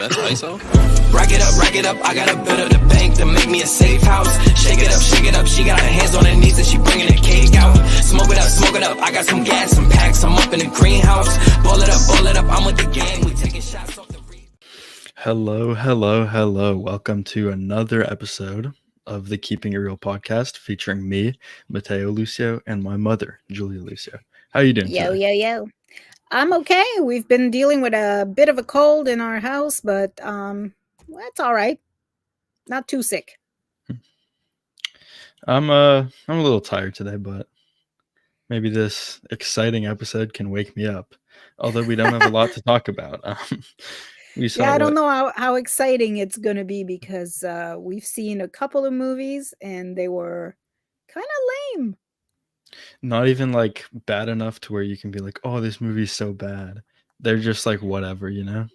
That's ISO. Rack it up, I gotta build up the bank to make me a safe house. Shake it up, she got her hands on her knees and she bringing the cake out. Smoke it up, I got some gas, some packs, I'm up in the greenhouse. Ball it up, I'm with the gang, we taking shots off the reef. Hello. Welcome to another episode of the Keeping It Real podcast featuring me, Matteo Lucio, and my mother, Julia Lucio. How are you doing today? Yo. I'm okay. We've been dealing with a bit of a cold in our house, but it's all right. Not too sick. I'm a little tired today, but maybe this exciting episode can wake me up. Although we don't have a lot to talk about. I don't know how exciting it's going to be because we've seen a couple of movies and they were kind of lame. Not even like bad enough to where you can be like, oh, this movie's so bad. They're just like whatever, you know?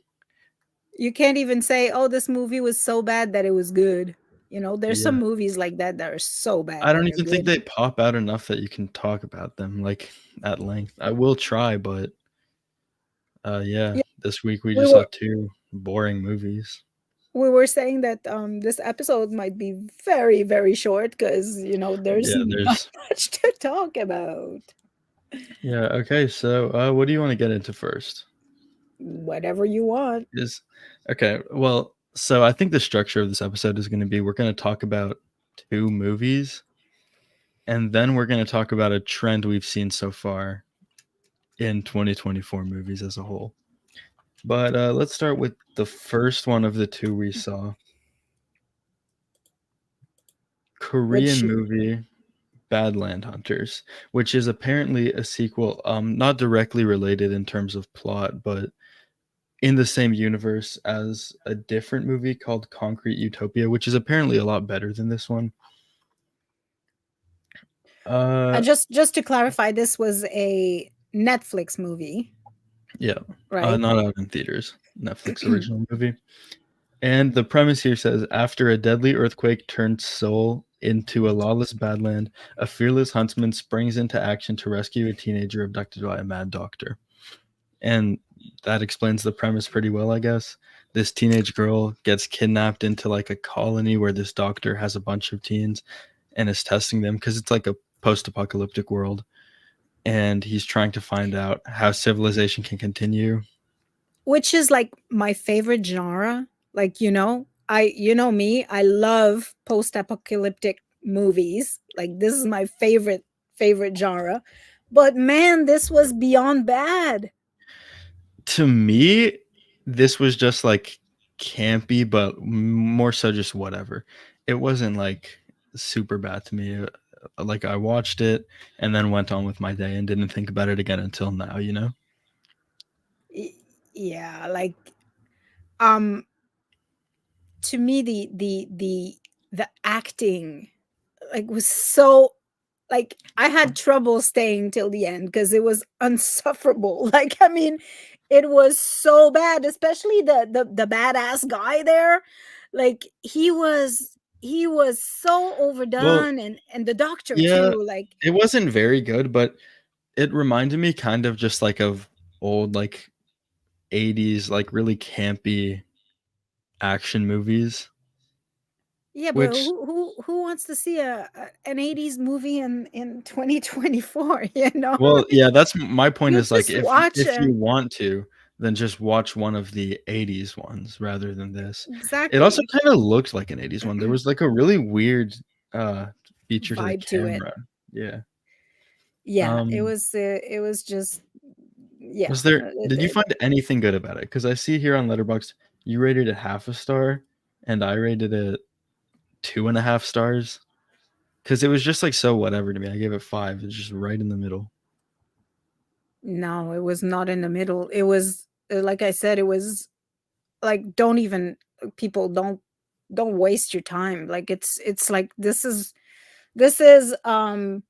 You can't even say, oh, this movie was so bad that it was good. You know, there's some movies like that are so bad. I don't even think they pop out enough that you can talk about them like at length. I will try, but this week we just saw two boring movies. We were saying that this episode might be very, very short because, you know, there's not much to talk about. Yeah, okay. So what do you want to get into first? Whatever you want. Okay, well, so I think the structure of this episode is going to be we're going to talk about two movies, and then we're going to talk about a trend we've seen so far in 2024 movies as a whole. But let's start with the first one of the two we saw. Korean movie Badland Hunters, which is apparently a sequel, not directly related in terms of plot, but in the same universe as a different movie called Concrete Utopia, which is apparently a lot better than this one. Just to clarify, this was a Netflix movie. Yeah, right. Not out in theaters. Netflix original movie. And the premise here says, after a deadly earthquake turned Seoul into a lawless badland, a fearless huntsman springs into action to rescue a teenager abducted by a mad doctor. And that explains the premise pretty well, I guess. This teenage girl gets kidnapped into like a colony where this doctor has a bunch of teens and is testing them because it's like a post-apocalyptic world. And he's trying to find out how civilization can continue. Which is like my favorite genre. Like, you know me, I love post-apocalyptic movies. Like, this is my favorite genre. But man, this was beyond bad. To me, this was just like campy, but more so just whatever. It wasn't like super bad to me. Like, I watched it and then went on with my day and didn't think about it again until now, you know? Yeah, like to me the acting like was so, like, I had trouble staying till the end because it was insufferable. Like, I mean, it was so bad, especially the badass guy there. Like, he was so overdone. Well, and the doctor too. Like, it wasn't very good, but it reminded me kind of just like of old like 80s like really campy action movies. Yeah, but who wants to see an 80s movie in 2024, you know? Well, yeah, that's my point. Is like, if you want to, then just watch one of the 80s ones rather than this. Exactly. It also kind of looked like an 80s one. There was like a really weird feature to the camera. Yeah, it was just, yeah. Did you find anything good about it? Because I see here on Letterboxd you rated it 0.5 star and I rated it 2.5 stars, because it was just like so whatever to me. I gave it 5. It's just right in the middle. No, it was not in the middle. It was, like I said, it was like, people don't waste your time. Like, it's like, this is an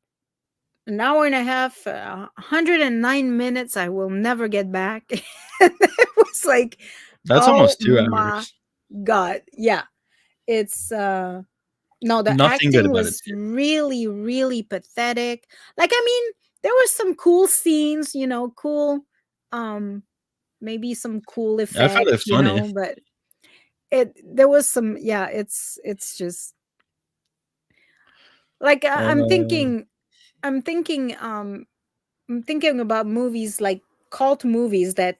hour and a half, 109 minutes I will never get back. It was like, that's almost 2 hours. God, yeah. It's no, the acting was really, really pathetic. Like, I mean, there were some cool scenes, you know, cool, maybe some cool effects, I found it funny. but there was some, yeah, it's just like I'm Uh, thinking, I'm thinking, I'm thinking about movies like cult movies that,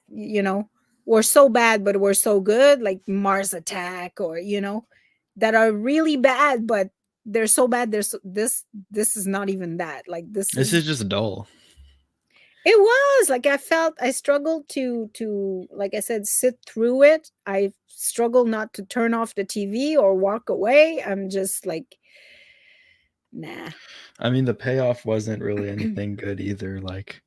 were so bad but were so good, like Mars Attack, or that are really bad, but they're so bad. This is not even that. Like this this is is just dull. it was like I struggled to like I said, sit through it. I struggle not to turn off the TV or walk away. I'm just like, nah. I mean, the payoff wasn't really anything good either. Like,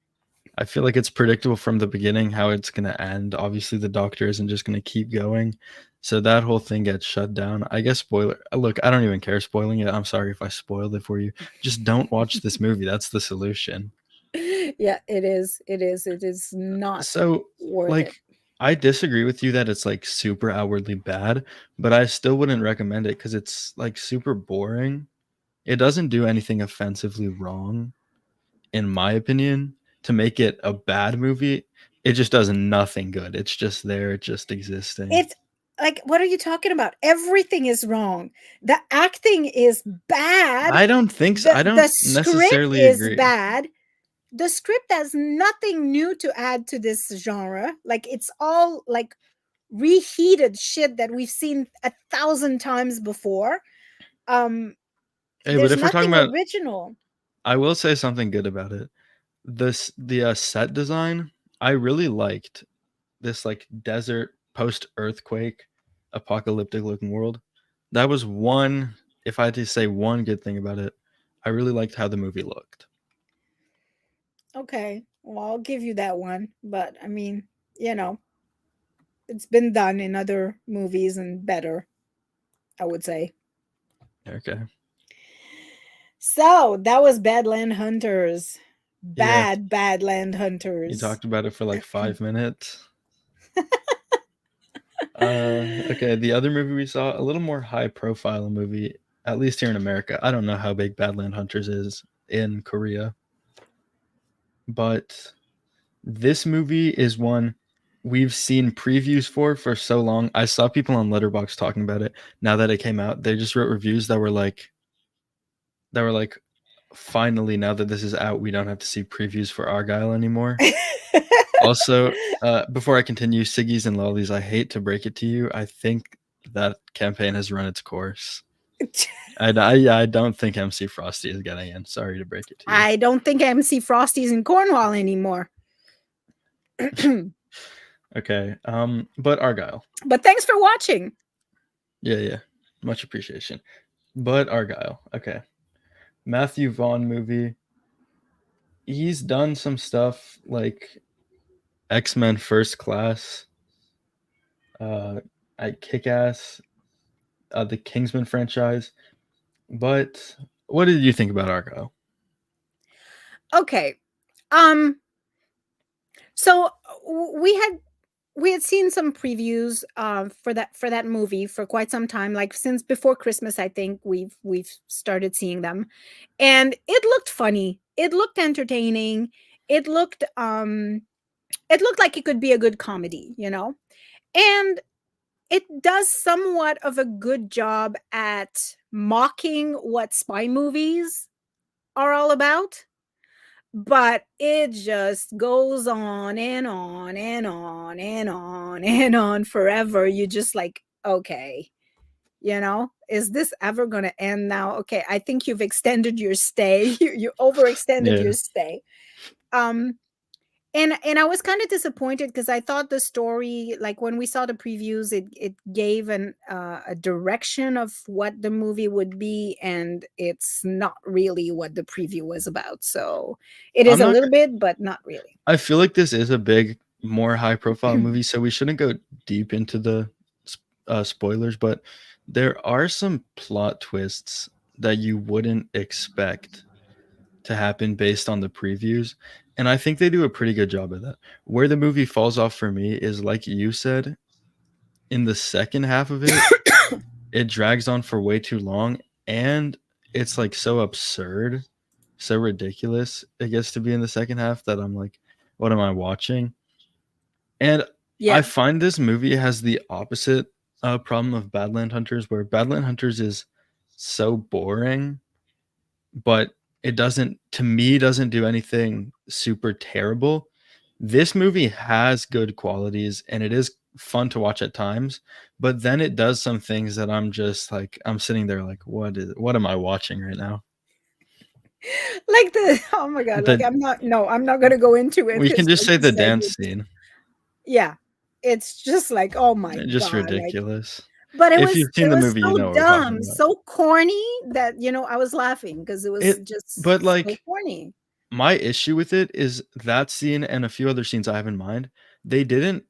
I feel like it's predictable from the beginning how it's going to end. Obviously, the doctor isn't just going to keep going. So that whole thing gets shut down. I guess spoiler. Look, I don't even care spoiling it. I'm sorry if I spoiled it for you. Just don't watch this movie. That's the solution. Yeah, it is. It is not So, worth it. like, I disagree with you that it's like super outwardly bad, but I still wouldn't recommend it because it's like super boring. It doesn't do anything offensively wrong, in my opinion, to make it a bad movie. It just does nothing good. It's just there, just existing. It's like, what are you talking about? Everything is wrong. The acting is bad. I don't think so. I The don't script necessarily is agree. bad. The script has nothing new to add to this genre. Like it's all like reheated shit that we've seen 1,000 times before. Hey, but There's if we're talking nothing about, original. I will say something good about it. The set design, I really liked this like desert post earthquake apocalyptic looking world. That was one, if I had to say one good thing about it, I really liked how the movie looked. Okay, well, I'll give you that one. But I mean, it's been done in other movies and better, I would say. Okay. So that was Badland Hunters. Yeah. Badland You Hunters. talked about it for like 5 minutes. Okay, the other movie we saw, a little more high profile movie, at least here in America. I don't know how big Badland Hunters is in Korea, but this movie is one we've seen previews for so long. I saw people on Letterboxd talking about it. Now that it came out, they just wrote reviews that were like, finally, now that this is out, we don't have to see previews for Argyle anymore. Also, before I continue, Siggies and Lollies, I hate to break it to you. I think that campaign has run its course. I don't think MC Frosty is getting in. Sorry to break it to you. I don't think MC Frosty's in Cornwall anymore. Okay, but Argyle. But thanks for watching. Yeah. Much appreciation. But Argyle. Okay. Matthew Vaughn movie. He's done some stuff like X-Men First Class, at Kick-Ass, the Kingsman franchise. But what did you think about Argyle? Okay. So we had seen some previews for that movie for quite some time, like since before Christmas. I think we've started seeing them, and it looked funny, it looked entertaining, it looked like it could be a good comedy, and it does somewhat of a good job at mocking what spy movies are all about, but it just goes on and on and on and on and on forever. You just like, okay, is this ever going to end now? Okay, I think you've extended your stay. You overextended your stay. And I was kind of disappointed because I thought the story, like when we saw the previews, it gave a direction of what the movie would be, and it's not really what the preview was about. So it is a little bit, but not really. I feel like this is a big, more high-profile movie, so we shouldn't go deep into the spoilers, but there are some plot twists that you wouldn't expect to happen based on the previews. And I think they do a pretty good job of that. Where the movie falls off for me is, like you said, in the second half of it, it drags on for way too long. And it's like so absurd, so ridiculous. It gets to be in the second half that I'm like, what am I watching? And I find this movie has the opposite problem of Badland Hunters, where Badland Hunters is so boring, but it doesn't do anything super terrible. This movie has good qualities and it is fun to watch at times, but then it does some things that I'm just like, I'm sitting there like, what am I watching right now? Like oh my god, like I'm not gonna go into it. We can just say like the dance scene. Yeah, it's just like, oh my Just god, ridiculous. but If you've seen the movie, so you know what we're talking dumb, about. so corny that I was laughing because it was just but so like corny. my issue with it is that scene and a few other scenes I have in mind, they didn't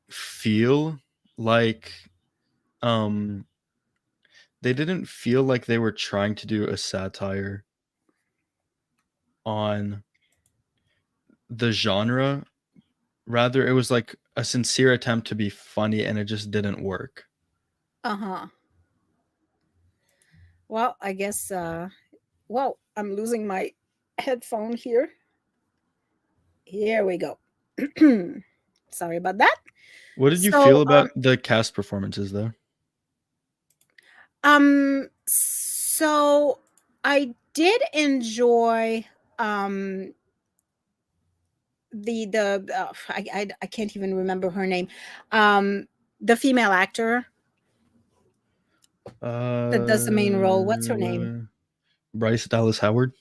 feel like they were trying to do a satire on the genre. Rather, it was like a sincere attempt to be funny and it just didn't work. Uh-huh. Well, I guess well, I'm losing my headphone here. Here we go. Sorry about that. What did you feel about the cast performances though? So I did enjoy I can't even remember her name. The female actor that does the main role. What's her name? Bryce Dallas Howard.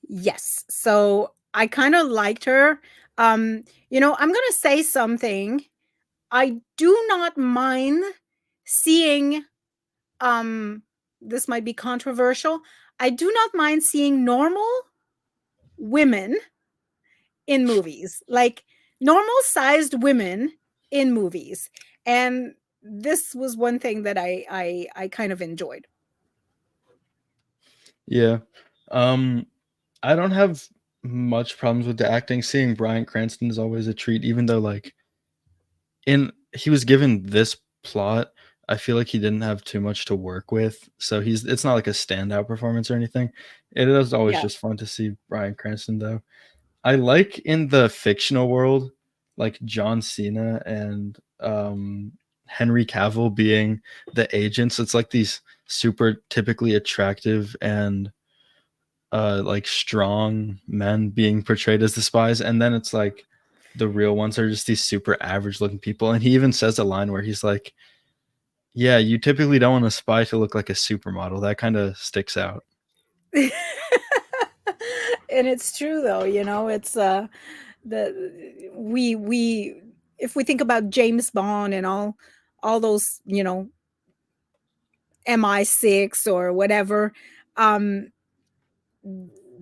Yes. So I kind of liked her. I'm gonna say something. I do not mind seeing this might be controversial. I do not mind seeing normal women in movies, like normal sized women in movies. And this was one thing that I kind of enjoyed. Yeah. I don't have much problems with the acting. Seeing Bryan Cranston is always a treat, even though like he was given this plot, I feel like he didn't have too much to work with. So it's not like a standout performance or anything. It is always just fun to see Bryan Cranston though. I like in the fictional world, like John Cena and Henry Cavill being the agents. It's like these super typically attractive and like strong men being portrayed as the spies, and then it's like the real ones are just these super average looking people. And he even says a line where he's like, yeah, you typically don't want a spy to look like a supermodel. That kind of sticks out. And it's true though, it's we if we think about James Bond and all those, MI6 or whatever,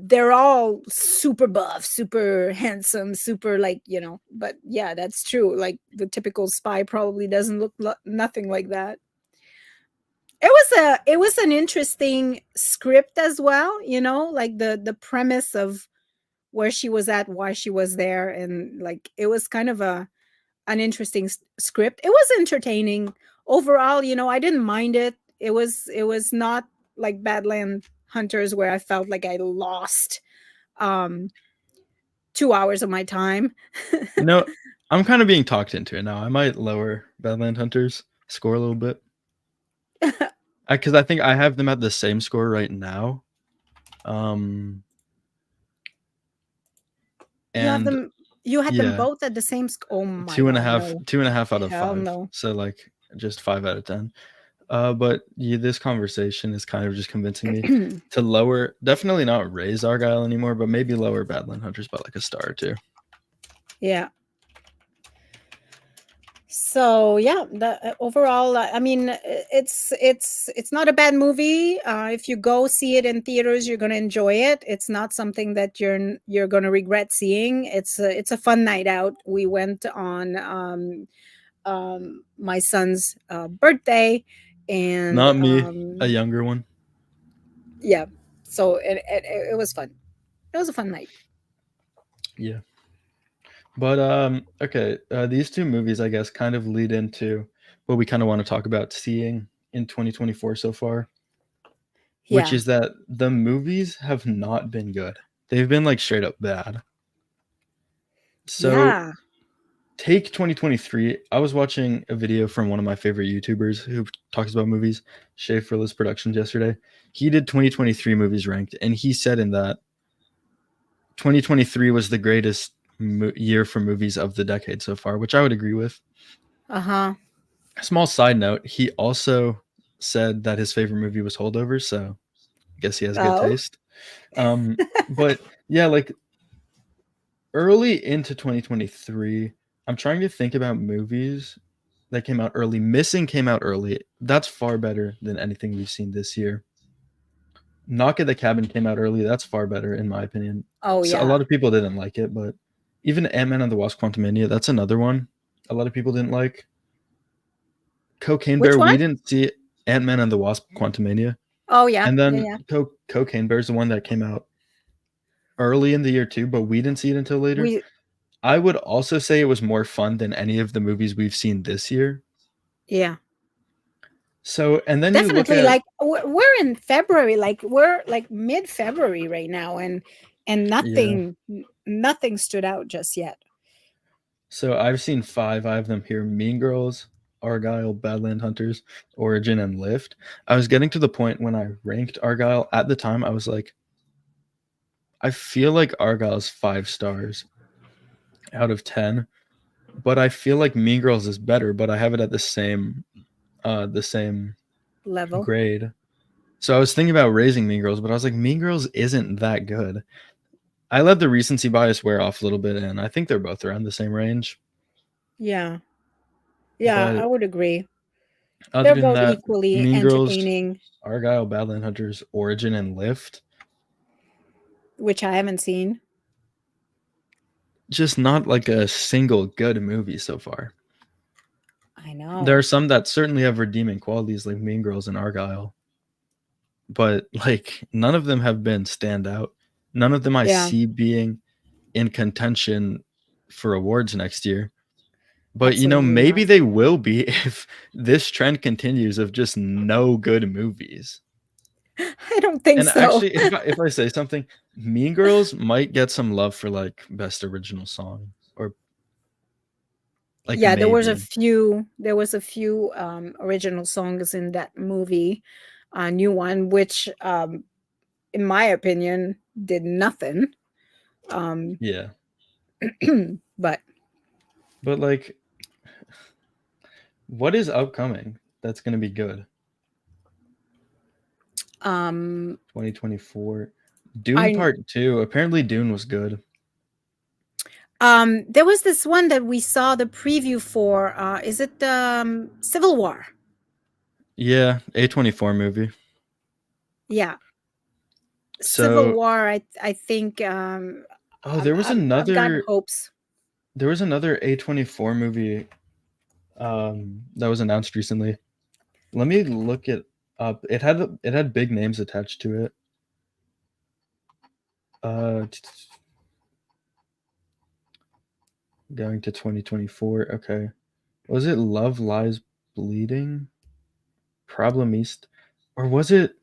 they're all super buff, super handsome, super like, but yeah, that's true. Like the typical spy probably doesn't look nothing like that. It was an interesting script as well, like the premise of where she was at, why she was there, and like it was kind of an interesting script. It was entertaining overall. I didn't mind it. It was not like Badland Hunters where I felt like I lost 2 hours of my time. I'm kind of being talked into it now. I might lower Badland Hunters score a little bit. Because I think I have them at the same score right now. And you had them both at the same score. Oh my 2.5 out of Hell 5. no. So like just 5 out of 10. But this conversation is kind of just convincing me to lower, definitely not raise Argyle anymore, but maybe lower Badland Hunters by like a star or 2. Yeah. So yeah, overall, I mean, it's not a bad movie. If you go see it in theaters, you're gonna enjoy it. It's not something that you're gonna regret seeing. It's a fun night out. We went on my son's birthday, and not me, a younger one. Yeah, so it was fun. It was a fun night. Yeah. But okay, these 2 movies I guess kind of lead into what we kind of want to talk about seeing in 2024 so far. Yeah. Which is that the movies have not been good. They've been like straight up bad. So take 2023. I was watching a video from one of my favorite YouTubers who talks about movies, Shay Frillis Productions, yesterday. He did 2023 movies ranked, and he said in that 2023 was the greatest year for movies of the decade so far, which I would agree with. Uh-huh. Small side note, he also said that his favorite movie was Holdovers, so I guess he has good taste. But yeah, like early into 2023, I'm trying to think about movies that came out early. Missing came out early. That's far better than anything we've seen this year. Knock at the Cabin came out early. That's far better, in my opinion. Oh, So yeah. a lot of people didn't like it, but even Ant-Man and the Wasp: Quantumania, that's another one a lot of people didn't like. Cocaine Which Bear, one? we didn't see Ant-Man and the Wasp: Quantumania. Oh, yeah. And then yeah. Cocaine Bear is the one that came out early in the year too, but we didn't see it until later. I would also say it was more fun than any of the movies we've seen this year. Yeah. So, and then definitely you look at, like we're in February, like we're like mid-February right now, and nothing stood out just yet. So I've seen 5. I have them here: Mean Girls, Argyle, Badland Hunters, Origin, and Lift. I was getting to the point when I ranked Argyle. At the time, I was like, I feel like Argyle's 5 stars out of 10, but I feel like Mean Girls is better, but I have it at the same level grade. So I was thinking about raising Mean Girls, but I was like, Mean Girls isn't that good. I let the recency bias wear off a little bit, and I think they're both around the same range. Yeah, I would agree. Other They're than both that, equally Mean Girls, entertaining. Argyle, Badland Hunters, Origin, and Lift, which I haven't seen. Just not like a single good movie so far. I know. There are some that certainly have redeeming qualities, like Mean Girls and Argyle, but like none of them have been standout. None of them I see being in contention for awards next year. But Absolutely maybe not. they will be if this trend continues of just no good movies. I don't think so. And actually, if I say something, Mean Girls might get some love for like best original song, or like there was a few original songs in that movie, a new one, which in my opinion did nothing. But like, what is upcoming that's going to be good? 2024 Dune Part 2. Apparently Dune was good. There was this one that we saw the preview for. Is it Civil War? Yeah, A24 movie. Yeah. Civil War, I think. There was I've got hopes. There was another A24 movie that was announced recently. Let me look it up. It had big names attached to it. Going to 2024. Okay. Was it Love Lies Bleeding? Problem East? Or was it?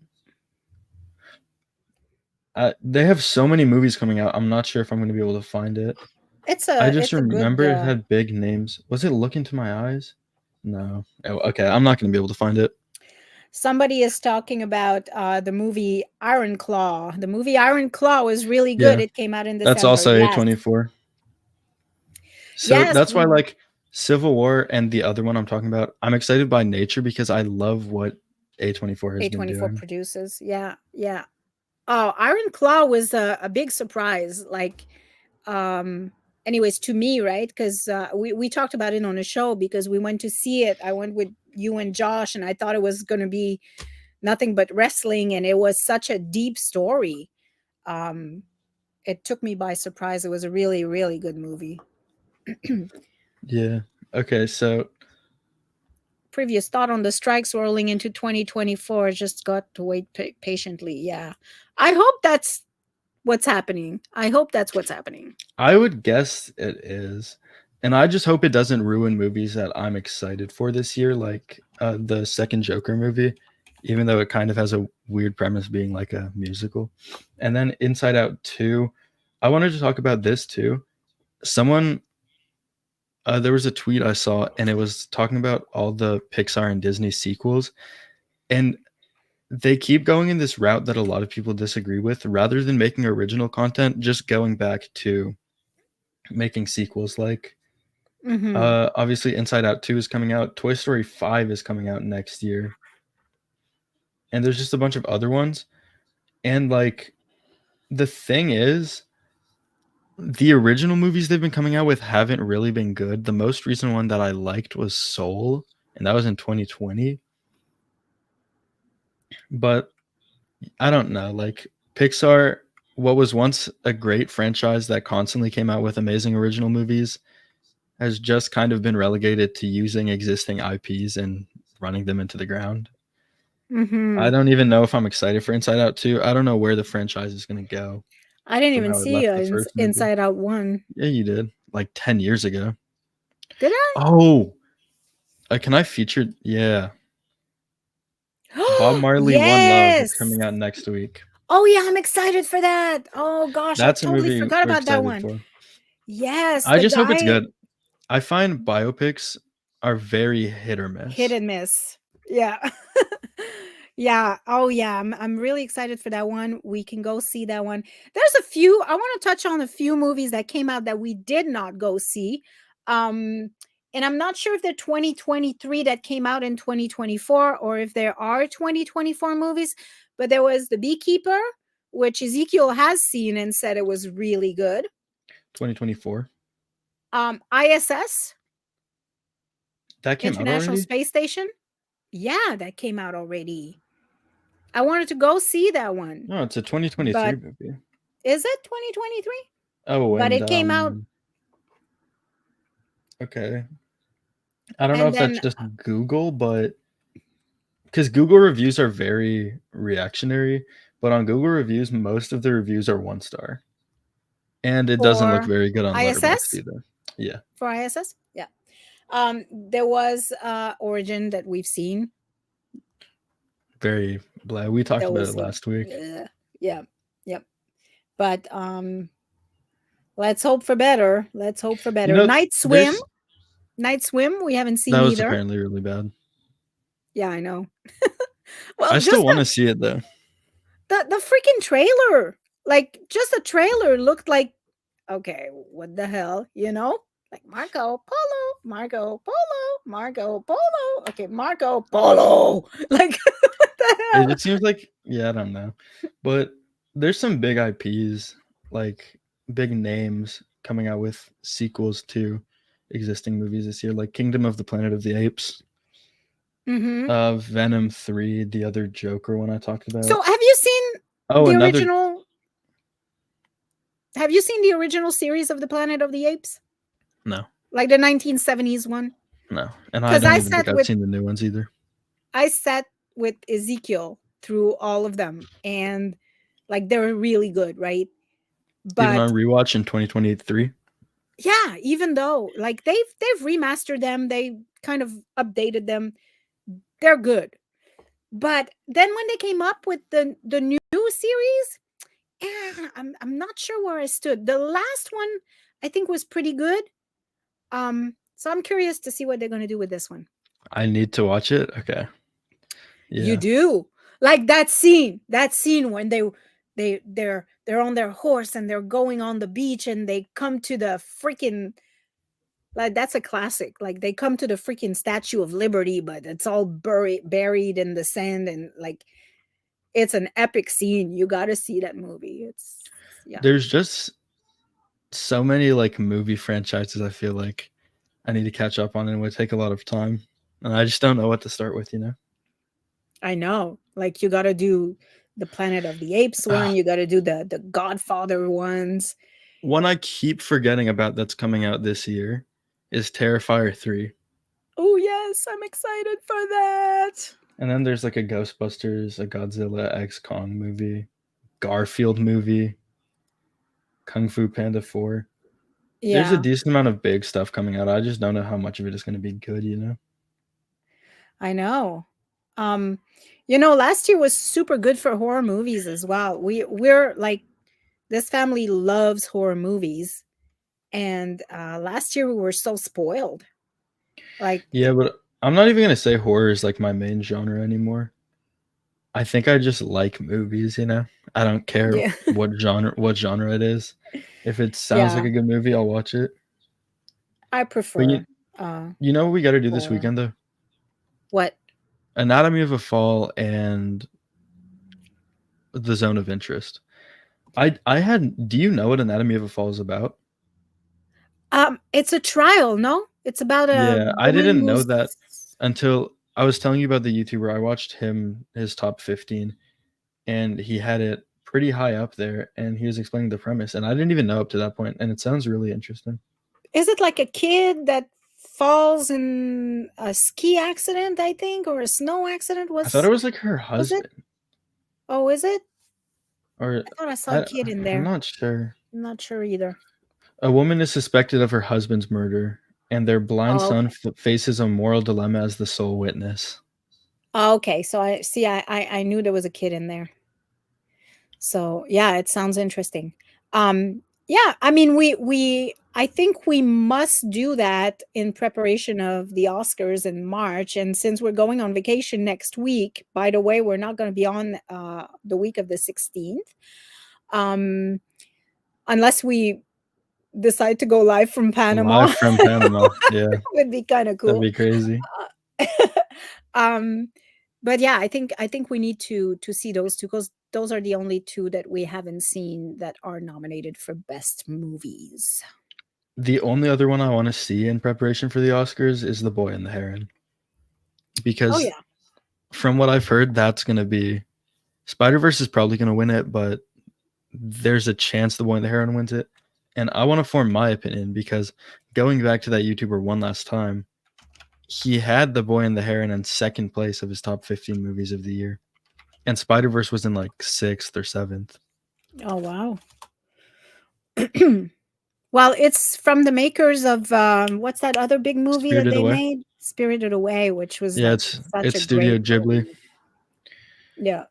They have so many movies coming out. I'm not sure if I'm going to be able to find it. I just remember it had big names. Was it Look Into My Eyes? No. Oh, okay. I'm not going to be able to find it. Somebody is talking about the movie Iron Claw. The movie Iron Claw was really good. It came out in December. That's also A24. So that's why, like, Civil War and the other one I'm talking about, I'm excited by nature because I love what A24 has been doing. Produces. Yeah. Oh, Iron Claw was a big surprise. Like, anyways, to me, right? Because we talked about it on a show because we went to see it. I went with you and Josh, and I thought it was going to be nothing but wrestling, and it was such a deep story. It took me by surprise. It was a really, really good movie. Yeah. Okay. So, previous thought on the strikes rolling into 2024. Just got to wait patiently. Yeah. I hope that's what's happening. I would guess it is. And I just hope it doesn't ruin movies that I'm excited for this year, like the second Joker movie, even though it kind of has a weird premise being like a musical. And then Inside Out 2. I wanted to talk about this too. Someone There was a tweet I saw, and it was talking about all the Pixar and Disney sequels, and they keep going in this route that a lot of people disagree with. Rather than making original content, just going back to making sequels. Like, obviously, Inside Out 2 is coming out. Toy Story 5 is coming out next year, and there's just a bunch of other ones. And like, the thing is, the original movies they've been coming out with haven't really been good. The most recent one that I liked was Soul, and that was in 2020. But I don't know, like Pixar, what was once a great franchise that constantly came out with amazing original movies, has just kind of been relegated to using existing IPs and running them into the ground. I don't even know if I'm excited for Inside Out 2. I don't know where the franchise is going to go. I didn't even see Inside Out 1. Yeah, you did. Like 10 years ago. Did I? Oh, can I feature? Yeah. Bob Marley Yes! One Love is coming out next week. Oh yeah, I'm excited for that. Oh gosh, That's I totally forgot about that one. For. Yes. I just hope it's good. I find biopics are very hit or miss. Hit and miss. Yeah. Yeah. Oh yeah. I'm really excited for that one. We can go see that one. There's a few. I want to touch on a few movies that came out that we did not go see. And I'm not sure if they're 2023 that came out in 2024 or if there are 2024 movies, but there was The Beekeeper, which Ezekiel has seen and said it was really good. 2024. ISS. That came International out already? Space Station. Yeah, that came out already. I wanted to go see that one. No, it's a 2023 movie. Is it 2023? Oh, but it came out. Okay. I don't know if that's just Google, but because Google reviews are very reactionary, but on Google reviews, most of the reviews are 1 star. And it doesn't look very good on Letterboxd either. Yeah. For ISS? Yeah. There was Origin that we've seen. Very blah. We talked about it last week. Yeah. Yep. But let's hope for better. Let's hope for better. Night Swim. Night Swim, we haven't seen either. That was apparently really bad. Yeah, I know. Well, I still want to see it though. The freaking trailer, like just the trailer looked like, okay, what the hell, you know? Like Marco Polo. Okay, Marco Polo. Like what the hell? It seems like, yeah, I don't know. But there's some big IPs, like big names coming out with sequels to existing movies this year, like Kingdom of the Planet of the Apes. Venom 3, the other Joker one I talked about. So have you seen the original? Have you seen the original series of the Planet of the Apes? No. Like the 1970s one? No. And I don't even think I've seen the new ones either. I sat with Ezekiel through all of them, and like they were really good, right? But even on rewatch in 2023. Yeah, even though like they've remastered them, they kind of updated them. They're good. But then when they came up with the new series, I'm not sure where I stood. The last one I think was pretty good. So I'm curious to see what they're going to do with this one. I need to watch it. Okay. Yeah. You do. Like that scene when they're on their horse and they're going on the beach and they come to the freaking, like that's a classic. Like they come to the freaking Statue of Liberty, but it's all buried in the sand, and like it's an epic scene. You got to see that movie. There's just so many like movie franchises I feel like I need to catch up on, and it would take a lot of time, and I just don't know what to start with, you know. I know, like you got to do the Planet of the Apes one, you got to do the Godfather ones. One I keep forgetting about that's coming out this year is Terrifier 3. Oh yes, I'm excited for that. And then there's like a Ghostbusters, a Godzilla X Kong movie, Garfield movie, Kung Fu Panda 4. Yeah. There's a decent amount of big stuff coming out. I just don't know how much of it is going to be good, you know? I know. You know, last year was super good for horror movies as well. We're like, this family loves horror movies. And last year we were so spoiled. Like, Yeah, but I'm not even gonna say horror is like my main genre anymore. I think I just like movies, you know. I don't care yeah, what genre it is. If it sounds like yeah, a good movie, I'll watch it. I But prefer you know what we got to do this horror. weekend though? What? Anatomy of a Fall and The Zone of Interest. Do you know what Anatomy of a Fall is about? It's a trial, no? It's about a Yeah, I woman didn't know who's that until I was telling you about the YouTuber. I watched his top 15, and he had it pretty high up there, and he was explaining the premise, and I didn't even know up to that point, and it sounds really interesting. is it like a kid that falls in a ski accident, I think, or a snow accident? I thought it was like her Was it? husband, Oh, is it? or I thought I saw a I, kid in I'm there. not sure. I'm not sure either. A woman is suspected of her husband's murder, and their blind Oh, son okay. faces a moral dilemma as the sole witness. Oh, okay. So I see. I knew there was a kid in there. So yeah, it sounds interesting. Yeah, I mean, I think we must do that in preparation of the Oscars in March. And since we're going on vacation next week, by the way, we're not going to be on the week of the 16th, unless we decide to go live from Panama. Live from Panama. Yeah, Would be kind of that'd cool. be crazy. um but yeah, I think we need to see those two, because those are the only two that we haven't seen that are nominated for best movies. The only other one I want to see in preparation for the Oscars is The Boy and the Heron, Oh because yeah. from what I've heard, that's going to be Spider-Verse is probably going to win it, but there's a chance The Boy and the Heron wins it. And I want to form my opinion, because going back to that YouTuber one last time, he had The Boy and the Heron in second place of his top 15 movies of the year. And Spider-Verse was in like 6th or 7th. Oh wow. Well, it's from the makers of what's that other big movie that Spirited they Away. made? Spirited Away, which was Yeah, like it's such a Studio great Ghibli. movie. Yeah.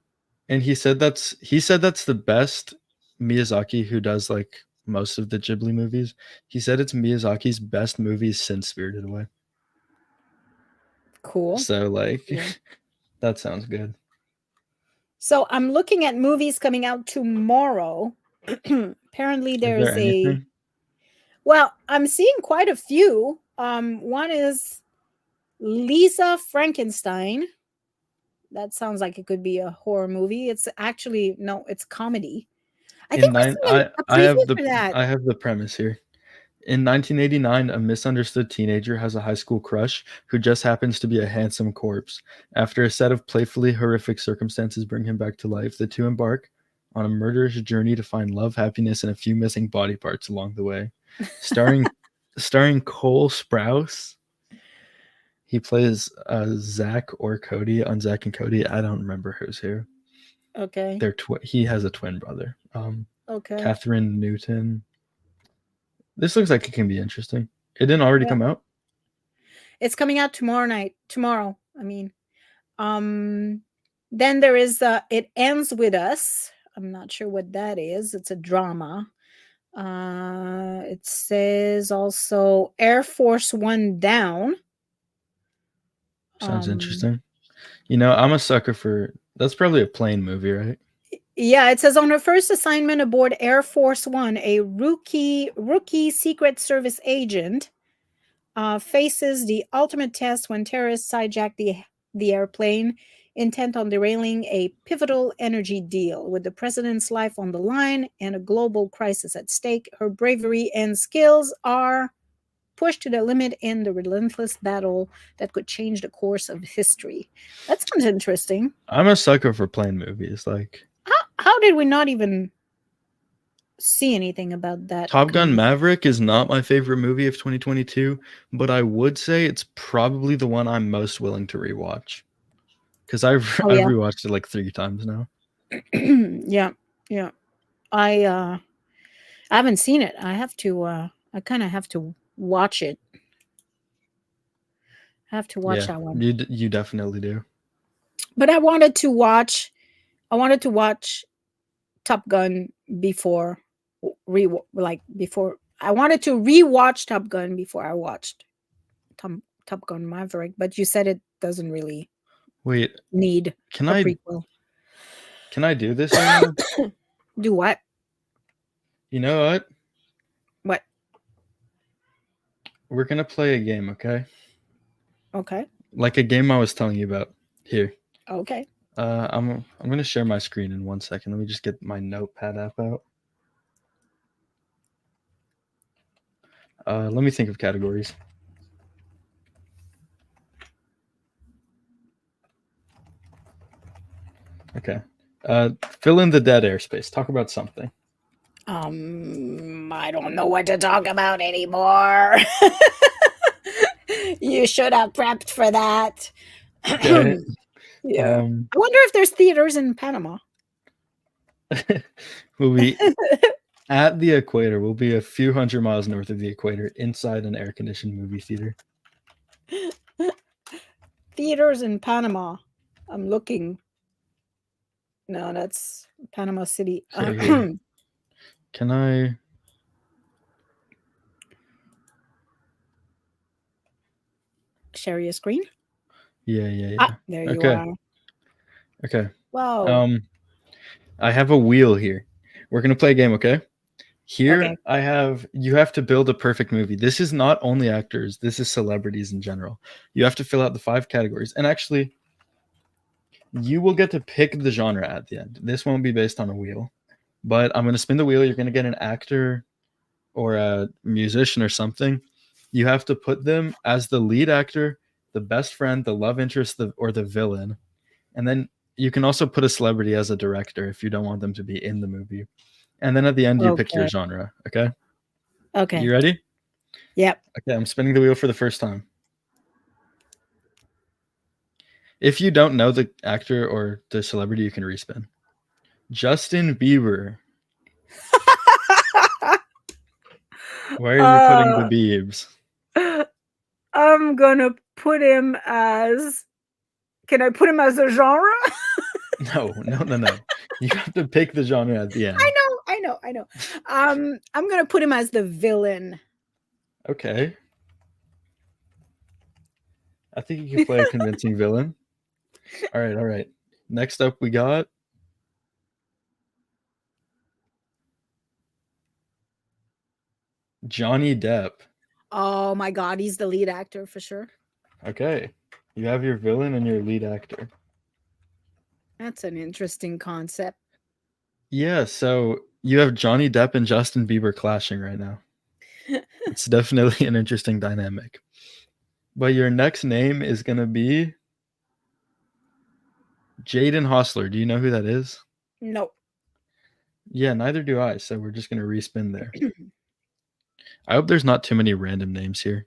And he said that's the best Miyazaki, who does like most of the Ghibli movies. He said it's Miyazaki's best movies since Spirited Away. Cool. So like Yeah. that sounds good. So I'm looking at movies coming out tomorrow. Apparently Is there's there anything? well, I'm seeing quite a few. One is Lisa Frankenstein. That sounds like it could be a horror movie. It's actually no, it's comedy. I think we're seeing a preview for that. I have the premise here. In 1989, a misunderstood teenager has a high school crush who just happens to be a handsome corpse. After a set of playfully horrific circumstances bring him back to life, the two embark on a murderous journey to find love, happiness, and a few missing body parts along the way. Starring Cole Sprouse. He plays Zach or Cody on Zach and Cody. I don't remember who's who. Okay. He has a twin brother. Okay. Catherine Newton. This looks like it can be interesting. It didn't already come out? It's coming out tomorrow. I mean, then there is It Ends With Us. I'm not sure what that is. It's a drama. It says also Air Force One Down. Sounds interesting. You know, I'm a sucker for that's probably a plane movie, right? Yeah, it says on her first assignment aboard Air Force One, a rookie Secret Service agent faces the ultimate test when terrorists hijack the airplane, intent on derailing a pivotal energy deal. With the president's life on the line and a global crisis at stake, her bravery and skills are pushed to the limit in the relentless battle that could change the course of history. That sounds interesting. I'm a sucker for plane movies. Like, how did we not even see anything about that? Top Gun Maverick is not my favorite movie of 2022, but I would say it's probably the one I'm most willing to rewatch, because I've rewatched it like 3 times now. Yeah. I haven't seen it. I have to. I kind of have to watch it. I have to watch that one. You definitely do. But I wanted to watch Top Gun before I wanted to rewatch Top Gun before I watched Top Gun Maverick, but you said it doesn't really Wait, need can a I prequel. can I do this right now? Do what? You know what? What? We're gonna play a game, okay? Okay. Like a game I was telling you about. Here. Okay. I'm gonna share my screen in 1 second. Let me just get my notepad app out. Let me think of categories. Okay. Fill in the dead airspace. Talk about something. I don't know what to talk about anymore. You should have prepped for that. Okay. Yeah. I wonder if there's theaters in Panama. We'll be at the equator. We'll be a few hundred miles north of the equator, inside an air-conditioned movie theater. Theaters in Panama. I'm looking. No, that's Panama City. Okay, can I? Share your screen? Yeah. Ah, there you are. Okay. Wow. I have a wheel here. We're gonna play a game, okay? Here Okay. you have to build a perfect movie. This is not only actors, this is celebrities in general. You have to fill out the 5 categories. And actually, you will get to pick the genre at the end. This won't be based on a wheel. But I'm gonna spin the wheel. You're gonna get an actor or a musician or something. You have to put them as the lead actor, the best friend, the love interest, or the villain. And then you can also put a celebrity as a director if you don't want them to be in the movie. And then at the end, you pick your genre. Okay. Okay. You ready? Yep. Okay. I'm spinning the wheel for the first time. If you don't know the actor or the celebrity, you can respin. Justin Bieber. Where are you putting the Biebs? I'm gonna put him as. Can I put him as a genre? No. You have to pick the genre at the end. I know. I'm gonna put him as the villain. Okay. I think you can play a convincing villain. All right. Next up, we got Johnny Depp. Oh my God, he's the lead actor for sure. Okay. You have your villain and your lead actor. That's an interesting concept. Yeah, so you have Johnny Depp and Justin Bieber clashing right now. It's definitely an interesting dynamic. But your next name is going to be Jaden Hossler. Do you know who that is? No. Yeah, neither do I. So we're just going to respin there. I hope there's not too many random names here.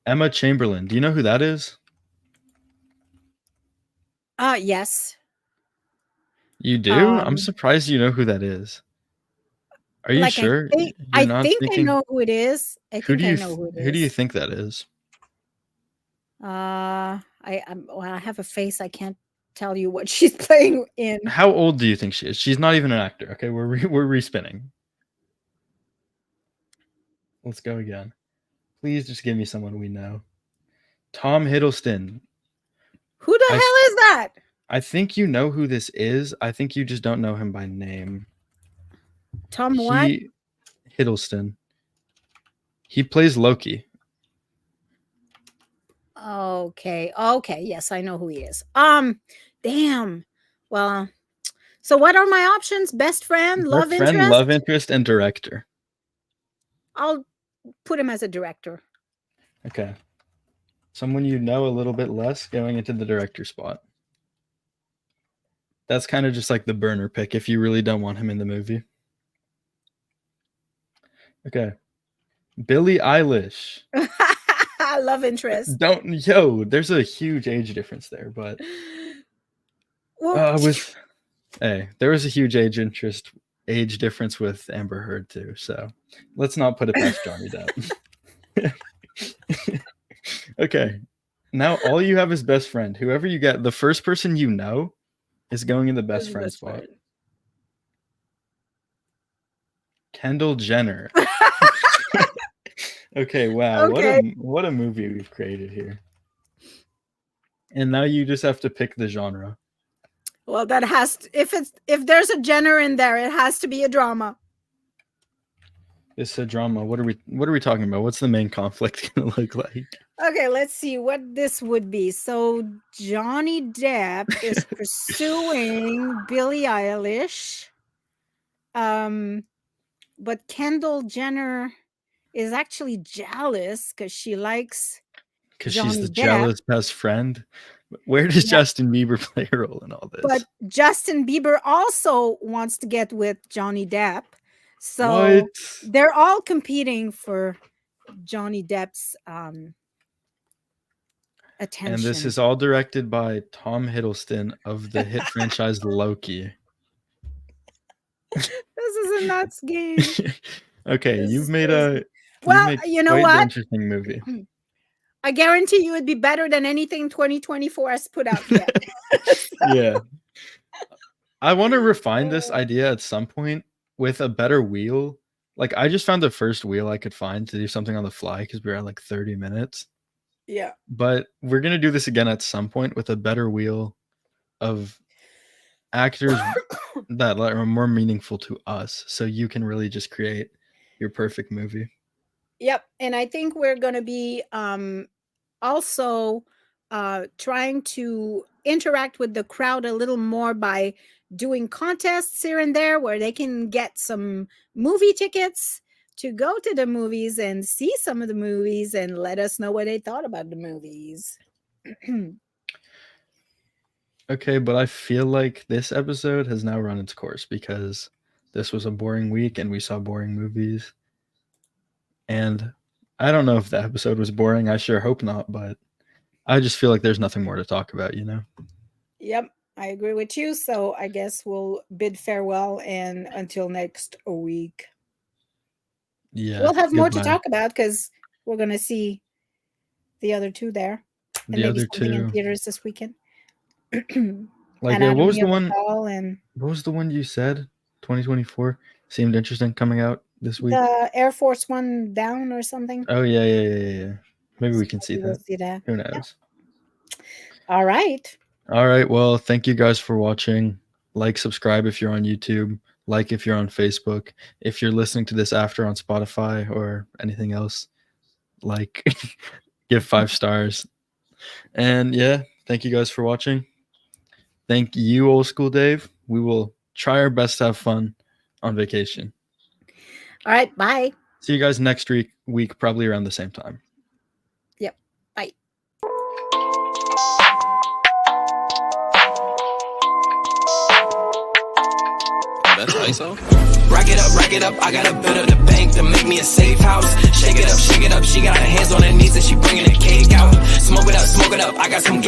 Emma Chamberlain. Do you know who that is? Yes. You do? I'm surprised you know who that is. Are you sure? I think I know who it is. Who do you think that is? I have a face. I can't tell you what she's playing in. How old do you think she is? She's not even an actor. Okay, we're respinning. Let's go again. Please just give me someone we know. Tom Hiddleston. Who the hell is that? I think you know who this is. I think you just don't know him by name. Tom what? Hiddleston. He plays Loki. Okay. Yes, I know who he is. Damn. Well, so what are my options? Best friend, love interest, and director. I'll put him as a director. Okay. Someone you know a little bit less going into the director spot. That's kind of just like the burner pick if you really don't want him in the movie. Okay. Billie Eilish. Love interest. There's a huge age difference there, but there was a huge age difference with Amber Heard too. So let's not put it past Johnny Depp. Okay. Now all you have is best friend. Whoever you get, the first person you know is going in the best friend spot. Kendall Jenner. Okay, wow. Okay. What a movie we've created here. And now you just have to pick the genre. Well, that has to, if there's a Jenner in there, it has to be a drama. It's a drama. What are we talking about? What's the main conflict gonna look like? Okay, let's see what this would be. So Johnny Depp is pursuing Billie Eilish. But Kendall Jenner is actually jealous because she likes Because she's the Johnny Depp. jealous best friend. Where does Justin Bieber play a role in all this? But Justin Bieber also wants to get with Johnny Depp. So What? they're all competing for Johnny Depp's attention. And this is all directed by Tom Hiddleston of the hit franchise Loki. This is a nuts game. Okay, This you've is made crazy. a Well, you know quite what? interesting movie. I guarantee you it'd be better than anything 2024 has put out yet. Yeah. I want to refine this idea at some point with a better wheel. Like I just found the first wheel I could find to do something on the fly because we were at like 30 minutes. Yeah. But we're gonna do this again at some point with a better wheel of actors that are more meaningful to us, so you can really just create your perfect movie. Yep. And I think we're going to be also trying to interact with the crowd a little more by doing contests here and there where they can get some movie tickets to go to the movies and see some of the movies and let us know what they thought about the movies. Okay, but I feel like this episode has now run its course because this was a boring week and we saw boring movies. And I don't know if the episode was boring. I sure hope not, but I just feel like there's nothing more to talk about, you know? Yep, I agree with you. So I guess we'll bid farewell and until next week. Yeah. We'll have more to goodbye. talk about because we're going to see the other two there. And The maybe other something in two. theaters this weekend. Like, what was the one? And What was the one you said? 2024 seemed interesting coming out this week. the Air Force One down or something. Oh yeah. Maybe we can see We'll that. see that. Who knows? All right. All right. Well, thank you guys for watching. Like, subscribe if you're on YouTube. Like if you're on Facebook. If you're listening to this after on Spotify or anything else, like, give 5 stars. And yeah, thank you guys for watching. Thank you, Old School Dave. We will try our best to have fun on vacation. All right. Bye. See you guys next week, probably around the same time. Yep. Bye. That's ISO. Rack it up, I gotta build up the bank to make me a safe house. Shake it up, she got her hands on her knees and she bringing the cake out. Smoke it up, I got some